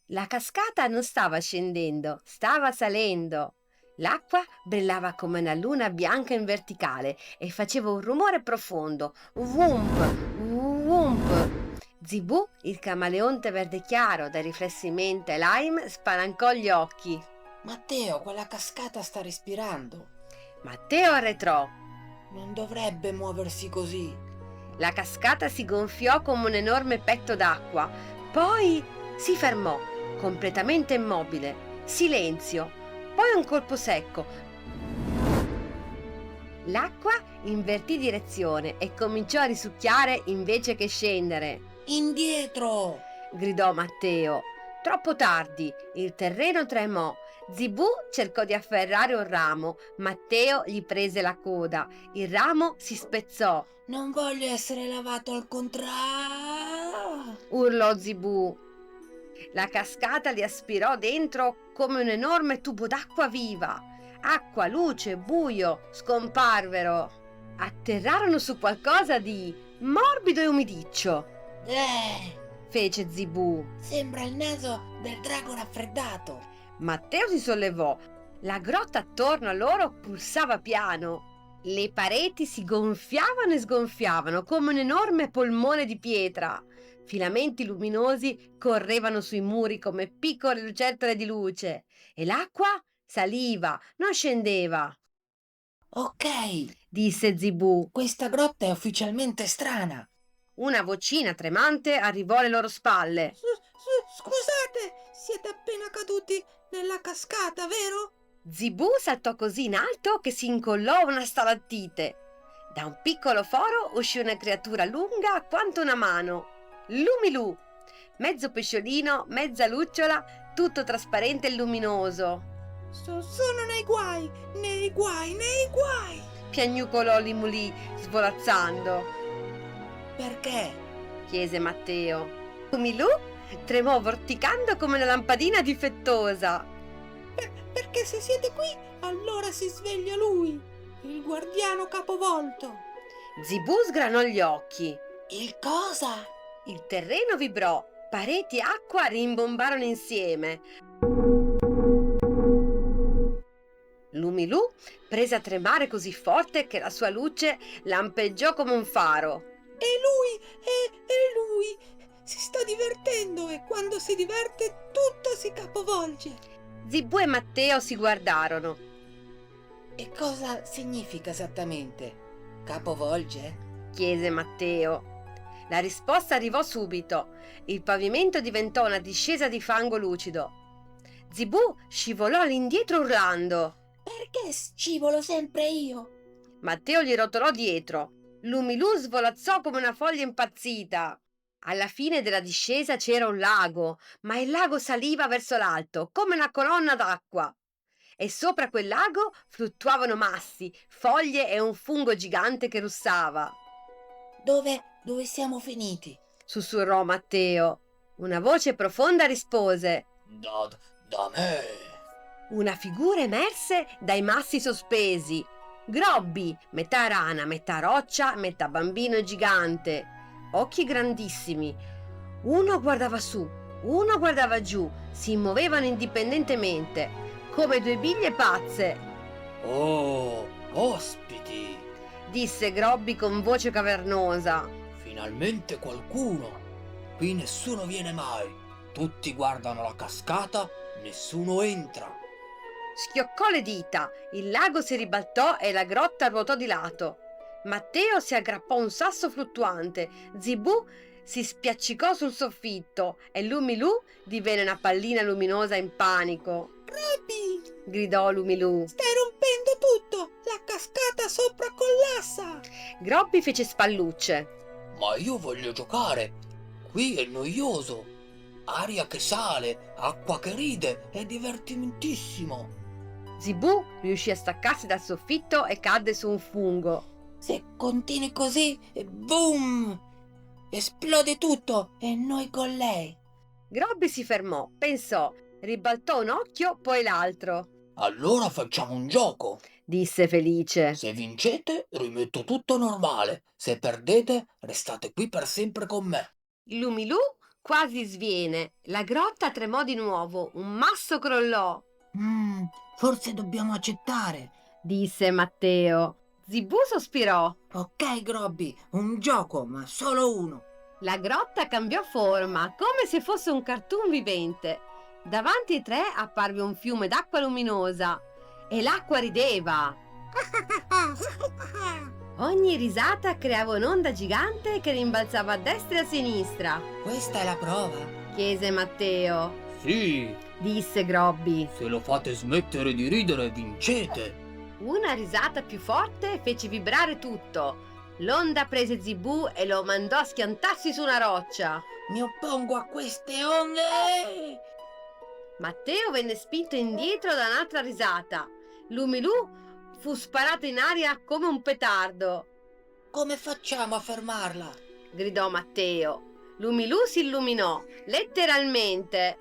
La cascata non stava scendendo, stava salendo. L'acqua brillava come una luna bianca in verticale e faceva un rumore profondo. Wump, wump. Zibù, il camaleonte verde chiaro dai riflessi menta e lime, spalancò gli occhi. Matteo, quella cascata sta respirando. Matteo arretrò. Non dovrebbe muoversi così. La cascata si gonfiò come un enorme petto d'acqua, poi si fermò, completamente immobile. Silenzio, poi un colpo secco. L'acqua invertì direzione e cominciò a risucchiare invece che scendere. Indietro! Gridò Matteo. Troppo tardi, il terreno tremò. Zibù cercò di afferrare un ramo, Matteo gli prese la coda. Il ramo si spezzò. Non voglio essere lavato al contrario! Urlò Zibù. La cascata li aspirò dentro come un enorme tubo d'acqua viva. Acqua, luce, buio scomparvero. Atterrarono su qualcosa di morbido e umidiccio, fece Zibù. Sembra il naso del drago raffreddato. Matteo si sollevò. La grotta attorno a loro pulsava piano. Le pareti si gonfiavano e sgonfiavano come un enorme polmone di pietra. Filamenti luminosi correvano sui muri come piccole lucertole di luce e l'acqua saliva, non scendeva, Ok, disse Zibù. questa grotta è ufficialmente strana. Una vocina tremante arrivò alle loro spalle. Scusate, siete appena caduti nella cascata, vero? Zibù saltò così in alto che si incollò a una stalattite. Da un piccolo foro uscì una creatura lunga quanto una mano. Lumilù, mezzo pesciolino, mezza lucciola, tutto trasparente e luminoso. Sono nei guai, nei guai, nei guai! Piagnucolò Limulì, svolazzando. Perché? Chiese Matteo. Lumilù tremò vorticando come una lampadina difettosa. Perché se siete qui, allora si sveglia lui, il guardiano capovolto. Zibù sgranò gli occhi. Il cosa? Il terreno vibrò, pareti e acqua rimbombarono insieme. Lumilù prese a tremare così forte che la sua luce lampeggiò come un faro. E lui si sta divertendo e quando si diverte tutto si capovolge. Zibù e Matteo si guardarono. E cosa significa esattamente? Capovolge? Chiese Matteo. La risposta arrivò subito. Il pavimento diventò una discesa di fango lucido. Zibù scivolò all'indietro urlando. Perché scivolo sempre io? Matteo gli rotolò dietro. Lumilù svolazzò come una foglia impazzita. Alla fine della discesa c'era un lago, ma il lago saliva verso l'alto, come una colonna d'acqua. E sopra quel lago fluttuavano massi, foglie e un fungo gigante che russava. Dove siamo finiti? Sussurrò Matteo. Una voce profonda rispose. Da me. Una figura emerse dai massi sospesi. Grobby, metà rana, metà roccia, metà bambino gigante. Occhi grandissimi. Uno guardava su, uno guardava giù, si muovevano indipendentemente, come due biglie pazze. Oh, ospiti! Disse Grobby con voce cavernosa. Finalmente qualcuno! Qui nessuno viene mai. Tutti guardano la cascata, nessuno entra. Schioccò le dita, il lago si ribaltò e la grotta ruotò di lato. Matteo si aggrappò a un sasso fluttuante, Zibù si spiaccicò sul soffitto e Lumilù divenne una pallina luminosa in panico. Robby! Gridò Lumilù. Stai rompendo tutto! La cascata sopra collassa! Grobby fece spallucce. Ma io voglio giocare! Qui è noioso! Aria che sale, acqua che ride, è divertimentissimo! Zibù riuscì a staccarsi dal soffitto e cadde su un fungo. Se continui così, boom! Esplode tutto e noi con lei. Grobby si fermò, pensò, ribaltò un occhio, poi l'altro. Allora facciamo un gioco. Disse felice. Se vincete, rimetto tutto normale. Se perdete, restate qui per sempre con me. Lumilù quasi sviene. La grotta tremò di nuovo, un masso crollò, Forse dobbiamo accettare. disse Matteo. Zibù sospirò. Ok, Grobby, un gioco, ma solo uno. La grotta cambiò forma, come se fosse un cartoon vivente. Davanti ai tre apparve un fiume d'acqua luminosa e l'acqua rideva. Ogni risata creava un'onda gigante che rimbalzava a destra e a sinistra. Questa è la prova? Chiese Matteo. Sì, Disse Grobby. se lo fate smettere di ridere vincete. Una risata più forte fece vibrare tutto. L'onda prese Zibù e lo mandò a schiantarsi su una roccia. Mi oppongo a queste onde! Matteo venne spinto indietro da un'altra risata. Lumilù fu sparato in aria come un petardo. Come facciamo a fermarla? Gridò Matteo. Lumilù si illuminò, letteralmente.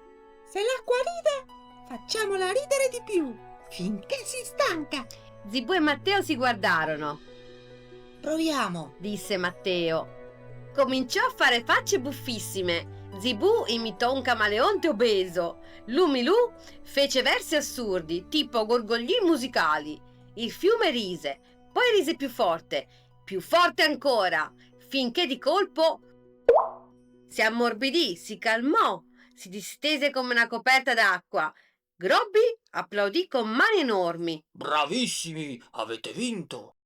Se l'acqua ride, facciamola ridere di più, finché si stanca. Zibù e Matteo si guardarono. Proviamo. Disse Matteo. Cominciò a fare facce buffissime. Zibù imitò un camaleonte obeso. Lumilù fece versi assurdi, tipo gorgogli musicali. Il fiume rise, poi rise più forte ancora, finché di colpo si ammorbidì, si calmò, si distese come una coperta d'acqua. Grobby applaudì con mani enormi. Bravissimi, avete vinto.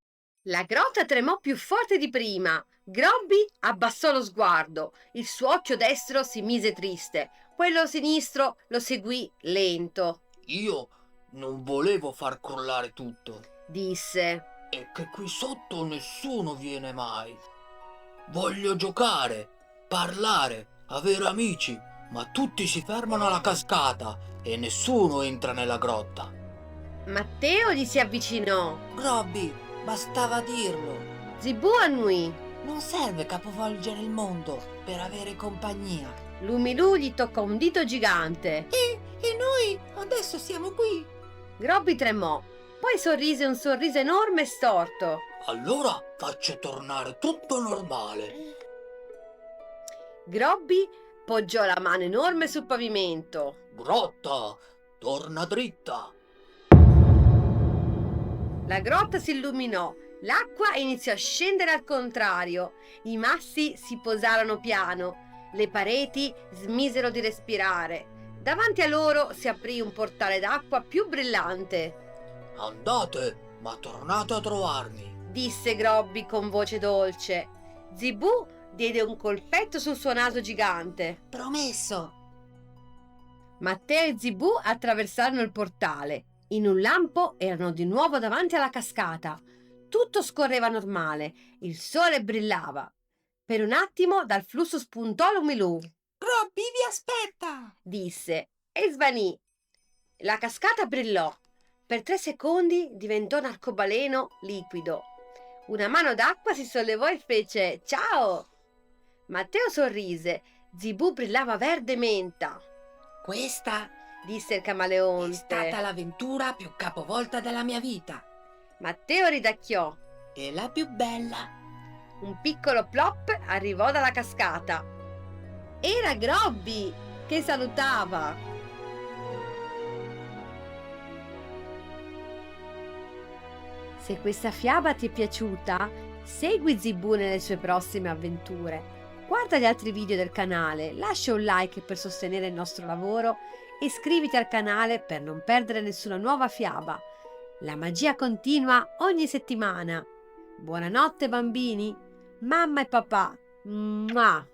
La grotta tremò più forte di prima. Grobby abbassò lo sguardo. Il suo occhio destro si mise triste. Quello sinistro lo seguì lento. Io non volevo far crollare tutto. Disse. E che qui sotto nessuno viene mai. Voglio giocare, parlare, avere amici, ma tutti si fermano alla cascata e nessuno entra nella grotta. Matteo gli si avvicinò. Grobby, bastava dirlo. Zibù annui. Non serve capovolgere il mondo per avere compagnia. Lumilù gli toccò un dito gigante. E noi adesso siamo qui. Grobby tremò, poi sorrise un sorriso enorme e storto. Allora faccio tornare tutto normale. Grobby poggiò la mano enorme sul pavimento. Grotta, torna dritta. La grotta si illuminò, l'acqua iniziò a scendere al contrario, i massi si posarono piano, le pareti smisero di respirare. Davanti a loro si aprì un portale d'acqua più brillante. Andate, ma tornate a trovarmi. Disse Grobby con voce dolce. Zibù diede un colpetto sul suo naso gigante. Promesso. Matteo e Zibù attraversarono il portale. In un lampo erano di nuovo davanti alla cascata. Tutto scorreva normale, il sole brillava. Per un attimo dal flusso spuntò Lumilù. Grobby vi aspetta. Disse e svanì. La cascata brillò. Per 3 secondi diventò un arcobaleno liquido. Una mano d'acqua si sollevò e fece ciao. Matteo sorrise. Zibù brillava verde menta. Questa Disse il è camaleonte. stata l'avventura più capovolta della mia vita. Matteo ridacchiò. E la più bella. Un piccolo plop arrivò dalla cascata. Era Grobby che salutava. Se questa fiaba ti è piaciuta, segui Zibù nelle sue prossime avventure. Guarda gli altri video del canale, lascia un like per sostenere il nostro lavoro e iscriviti al canale per non perdere nessuna nuova fiaba. La magia continua ogni settimana. Buonanotte bambini, mamma e papà. Mua.